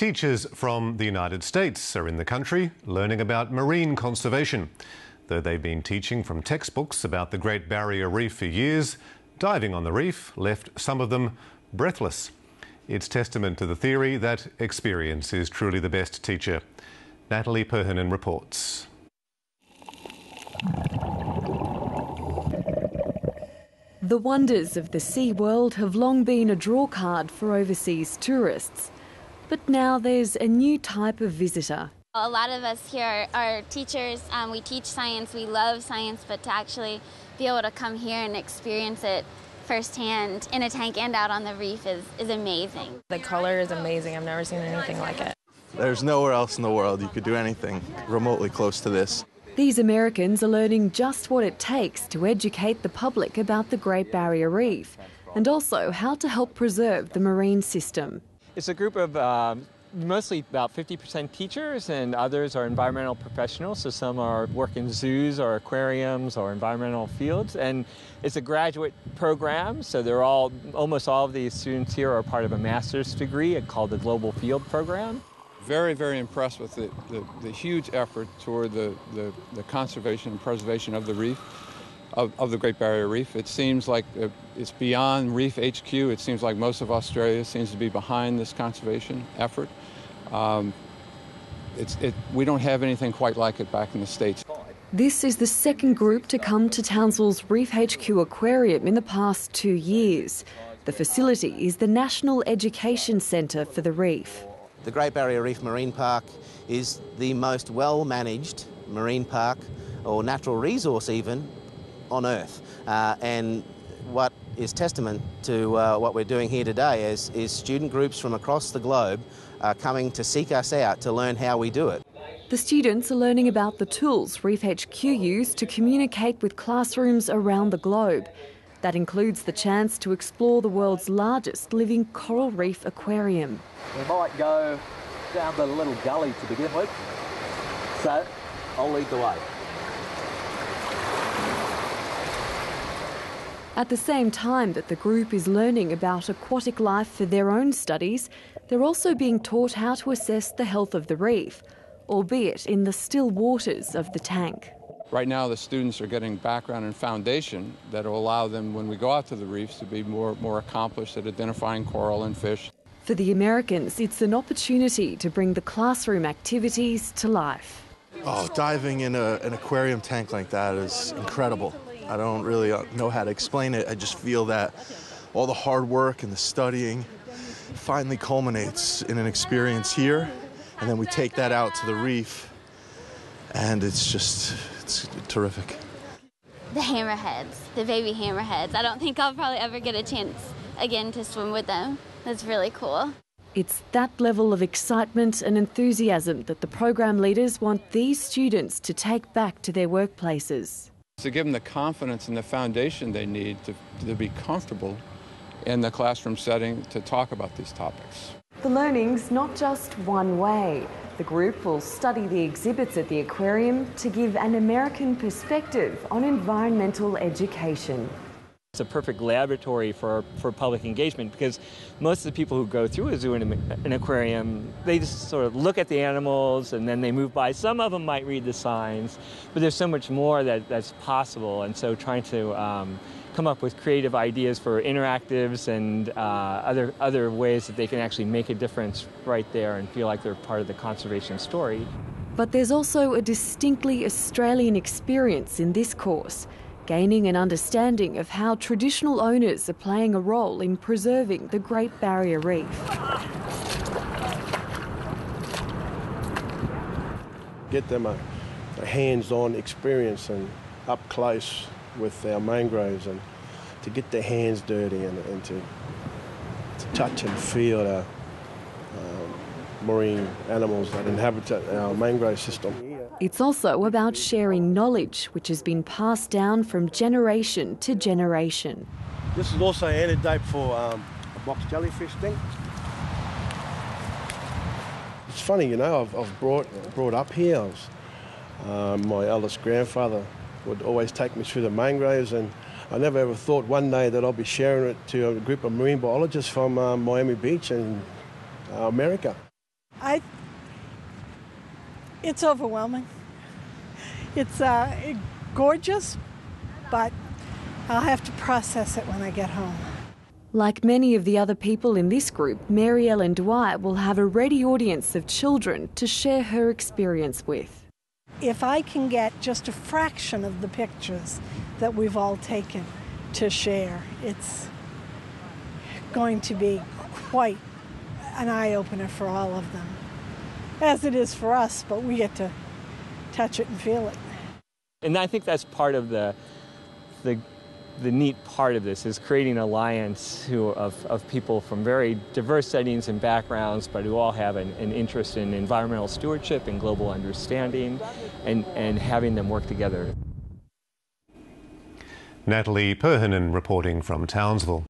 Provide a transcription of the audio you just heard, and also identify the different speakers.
Speaker 1: Teachers from the United States are in the country learning about marine conservation. Though they've been teaching from textbooks about the Great Barrier Reef for years, diving on the reef left some of them breathless. It's testament to the theory that experience is truly the best teacher. Natalie Perhinen reports.
Speaker 2: The wonders of the sea world have long been a drawcard for overseas tourists. But now there's a new type of visitor.
Speaker 3: A lot of us here are teachers. We teach science, we love science, but to actually be able to come here and experience it firsthand in a tank and out on the reef is amazing.
Speaker 4: The color is amazing. I've never seen anything like it.
Speaker 5: There's nowhere else in the world you could do anything remotely close to this.
Speaker 2: These Americans are learning just what it takes to educate the public about the Great Barrier Reef and also how to help preserve the marine system.
Speaker 6: It's a group of mostly about 50% teachers, and others are environmental professionals. So some work in zoos or aquariums or environmental fields. And it's a graduate program, so almost all of these students here are part of a master's degree called the Global Field Program.
Speaker 7: Very, very impressed with the huge effort toward the conservation and preservation of the reef, of the Great Barrier Reef. It seems like it's beyond Reef HQ. It seems like most of Australia seems to be behind this conservation effort. We don't have anything quite like it back in the States.
Speaker 2: This is the second group to come to Townsville's Reef HQ Aquarium in the past 2 years. The facility is the National Education Centre for the reef.
Speaker 8: The Great Barrier Reef Marine Park is the most well-managed marine park, or natural resource even, on Earth. And what is testament to what we're doing here today is student groups from across the globe are coming to seek us out to learn how we do it.
Speaker 2: The students are learning about the tools Reef HQ use to communicate with classrooms around the globe. That includes the chance to explore the world's largest living coral reef aquarium.
Speaker 9: We might go down the little gully to begin with, so I'll lead the way.
Speaker 2: At the same time that the group is learning about aquatic life for their own studies, they're also being taught how to assess the health of the reef, albeit in the still waters of the tank.
Speaker 7: Right now the students are getting background and foundation that will allow them, when we go out to the reefs, to be more accomplished at identifying coral and fish.
Speaker 2: For the Americans, it's an opportunity to bring the classroom activities to life.
Speaker 5: Oh, diving in an aquarium tank like that is incredible. I don't really know how to explain it. I just feel that all the hard work and the studying finally culminates in an experience here, and then we take that out to the reef, and it's terrific.
Speaker 3: The hammerheads, the baby hammerheads. I don't think I'll probably ever get a chance again to swim with them. That's really cool.
Speaker 2: It's that level of excitement and enthusiasm that the program leaders want these students to take back to their workplaces.
Speaker 7: To give them the confidence and the foundation they need to be comfortable in the classroom setting to talk about these topics.
Speaker 2: The learning's not just one way. The group will study the exhibits at the aquarium to give an American perspective on environmental education.
Speaker 6: It's a perfect laboratory for public engagement, because most of the people who go through a zoo and an aquarium, they just sort of look at the animals and then they move by. Some of them might read the signs, but there's so much more that's possible. And so trying to come up with creative ideas for interactives and other ways that they can actually make a difference right there and feel like they're part of the conservation story.
Speaker 2: But there's also a distinctly Australian experience in this course, gaining an understanding of how traditional owners are playing a role in preserving the Great Barrier Reef.
Speaker 10: Get them a hands-on experience and up close with our mangroves, and to get their hands dirty and to touch and feel the marine animals that inhabit our mangrove system.
Speaker 2: It's also about sharing knowledge, which has been passed down from generation to generation.
Speaker 10: This is also an antidote for a box jellyfish sting. It's funny, you know, I've brought up here. My eldest grandfather would always take me through the mangroves, and I never ever thought one day that I'll be sharing it to a group of marine biologists from Miami Beach in America.
Speaker 11: It's overwhelming. It's gorgeous, but I'll have to process it when I get home.
Speaker 2: Like many of the other people in this group, Mary Ellen Dwight will have a ready audience of children to share her experience with.
Speaker 11: If I can get just a fraction of the pictures that we've all taken to share, it's going to be quite an eye-opener for all of them, as it is for us, but we get to touch it and feel it.
Speaker 6: And I think that's part of the neat part of this, is creating an alliance of people from very diverse settings and backgrounds, but who all have an interest in environmental stewardship and global understanding, and having them work together.
Speaker 1: Natalie Perhinen reporting from Townsville.